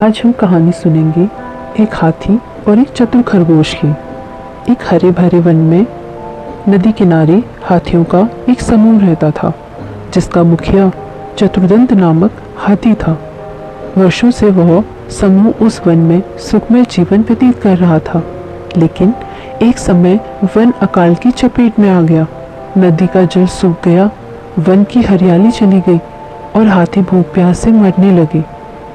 आज हम कहानी सुनेंगे एक हाथी और एक चतुर खरगोश की। एक हरे भरे वन में नदी किनारे हाथियों का एक समूह रहता था, जिसका मुखिया चतुर्दंत नामक हाथी था। वर्षों से वह समूह उस वन में सुखमय जीवन व्यतीत कर रहा था, लेकिन एक समय वन अकाल की चपेट में आ गया। नदी का जल सूख गया, वन की हरियाली चली गई और हाथी भूख प्यास से मरने लगे।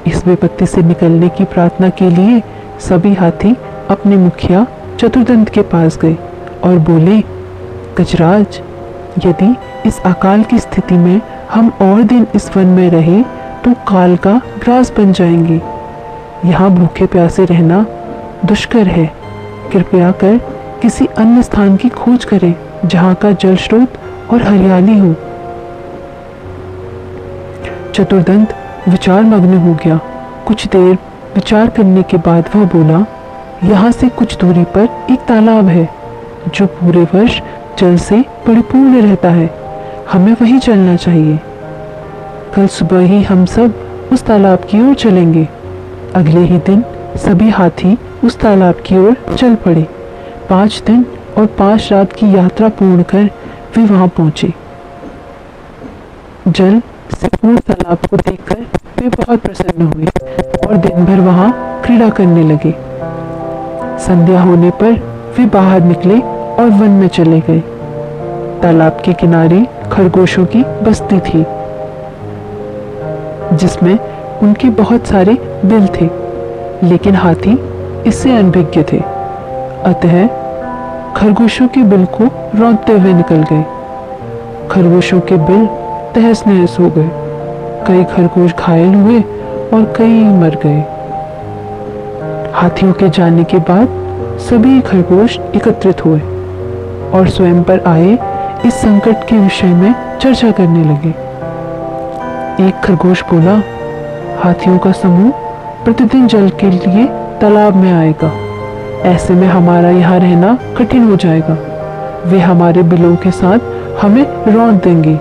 इस विपत्ति से निकलने की प्रार्थना के लिए सभी हाथी अपने मुखिया चतुर्दंत के पास गए और बोले, गजराज, यदि इस अकाल की स्थिति में हम और दिन इस वन में रहे तो काल का ग्रास बन जाएंगे। यहाँ भूखे प्यासे रहना दुष्कर है। कृपया कर किसी अन्य स्थान की खोज करें जहाँ का जल स्रोत और हरियाली हो। चतुर्दंत विचार मग्न हो गया। कुछ देर विचार करने के बाद वह बोला, यहाँ से कुछ दूरी पर एक तालाब है जो पूरे वर्ष जल से परिपूर्ण रहता है। हमें वहीं चलना चाहिए। कल सुबह ही हम सब उस तालाब की ओर चलेंगे। अगले ही दिन सभी हाथी उस तालाब की ओर चल पड़े। 5 दिन और 5 रात की यात्रा पूर्ण कर वे वहां पहुंचे। जल से पूर्ण तालाब को देखकर वे बहुत प्रसन्न हुए और दिन भर वहां क्रीड़ा करने लगे। संध्या होने पर वे बाहर निकले और वन में चले गए। तालाब के किनारे खरगोशों की बस्ती थी, जिसमें उनके बहुत सारे बिल थे, लेकिन हाथी इससे अनभिज्ञ थे। अतः खरगोशों के बिल को रौंदते हुए निकल गए। खरगोशों के बिल तहस नहस हो गए। कई खरगोश घायल हुए और कई मर गए। हाथियों के जाने के बाद सभी खरगोश एकत्रित हुए और स्वयं पर आए इस संकट के विषय में चर्चा करने लगे। एक खरगोश बोला, हाथियों का समूह प्रतिदिन जल के लिए तालाब में आएगा। ऐसे में हमारा यहाँ रहना कठिन हो जाएगा। वे हमारे बिलों के साथ हमें रौंद देंगे।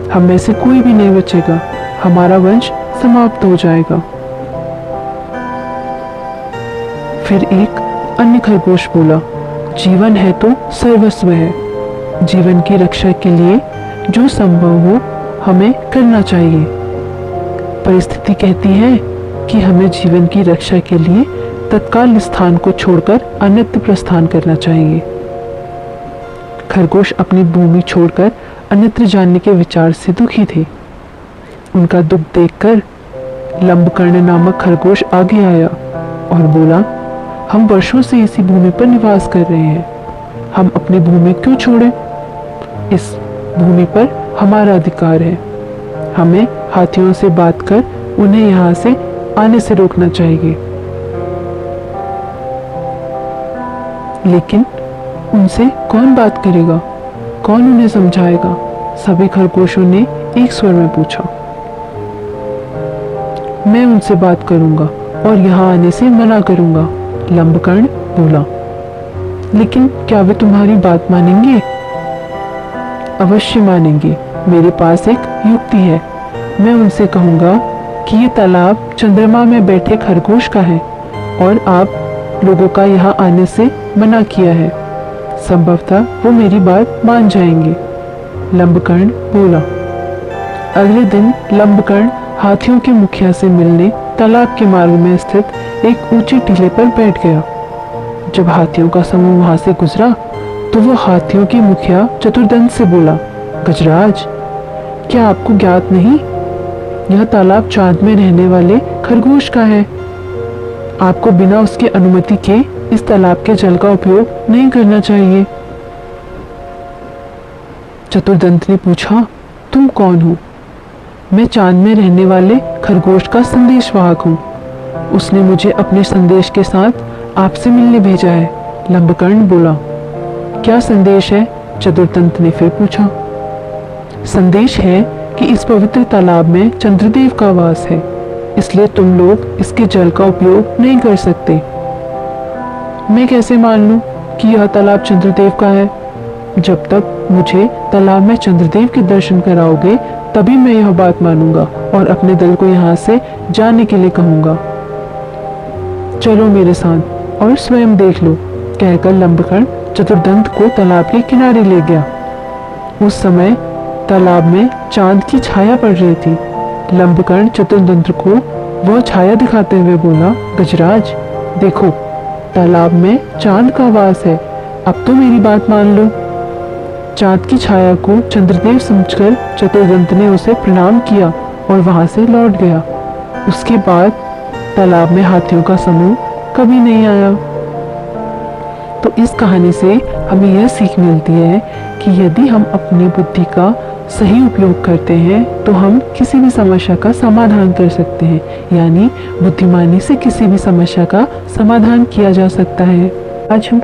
हम में से कोई भी नहीं बचेगा। हमारा वंश समाप्त हो जाएगा। फिर एक अन्य खरगोश बोला, जीवन है तो सर्वस्व है। जीवन की रक्षा के लिए जो संभव हो हमें करना चाहिए। परिस्थिति कहती है कि हमें जीवन की रक्षा के लिए तत्काल स्थान को छोड़कर अन्यत्र प्रस्थान करना चाहिए। खरगोश अपनी भूमि छोड़कर अन्यत्र जाने के विचार से दुखी थे। उनका दुख देखकर लंबकर्ण नामक खरगोश आगे आया और बोला, हम वर्षों से इसी भूमि पर निवास कर रहे हैं। हम अपनी भूमि क्यों छोड़ें? इस भूमि पर हमारा अधिकार है। हमें हाथियों से बात कर उन्हें यहाँ से आने से रोकना चाहिए। लेकिन उनसे कौन बात करेगा? कौन उन्हें समझाएगा? सभी खरगोशों ने एक स्वर में पूछा। मैं उनसे बात करूंगा और यहाँ आने से मना करूंगा, लंबकर्ण बोला। लेकिन क्या वे तुम्हारी बात मानेंगे? अवश्य मानेंगे। मेरे पास एक युक्ति है। मैं उनसे कहूंगा कि ये तालाब चंद्रमा में बैठे खरगोश का है और आप लोगों का यहाँ आने से मना किया है। संभवतः वो मेरी बात मान जाएंगे, लंबकर्ण बोला। अगले दिन लंबकर्ण हाथियों के मुखिया से मिलने तालाब के मार्ग में स्थित एक ऊंचे टीले पर बैठ गया। जब हाथियों का समूह वहां से गुजरा तो वो हाथियों के मुखिया चतुर्दंत से बोला, गजराज, क्या आपको ज्ञात नहीं? यह तालाब चांद में रहने वाले खरगोश का है। आपको बिना उसकी अनुमति के इस तालाब के जल का उपयोग नहीं करना चाहिए। चतुर्दंत ने पूछा, तुम कौन हो? मैं चांद में रहने वाले खरगोश का संदेशवाहक हूँ। उसने मुझे अपने संदेश के साथ आपसे मिलने भेजा है, लंबकर्ण बोला। क्या संदेश है? चतुर्दंत ने फिर पूछा। संदेश है कि इस पवित्र तालाब में चंद्रदेव का वास है, इसलिए तुम लोग इसके जल का उपयोग नहीं कर सकते। मैं कैसे मान लूं कि यह तालाब चंद्रदेव का है? जब तक मुझे तालाब में चंद्रदेव के दर्शन कराओगे तभी मैं यह बात मानूंगा और अपने दल को यहाँ से जाने के लिए कहूंगा। चलो मेरे साथ और स्वयं देख लो, कहकर लंबकर्ण चतुर्दंत को तालाब के किनारे ले गया। उस समय तालाब में चांद की छाया पड़ रही थी। लंबकर्ण चतुर्दंत को वह छाया दिखाते हुए बोला, गजराज देखो, तालाब में चांद का वास है, अब तो मेरी बात मान लो। चांद की छाया को चंद्रदेव समझकर चतुर्दंत ने उसे प्रणाम किया और वहां से लौट गया। उसके बाद तालाब में हाथियों का समूह कभी नहीं आया। तो इस कहानी से हमें यह सीख मिलती है कि यदि हम अपनी बुद्धि का सही उपयोग करते हैं तो हम किसी भी समस्या का समाधान कर सकते हैं, यानी बुद्धिमानी से किसी भी समस्या का समाधान किया जा सकता है। आज हम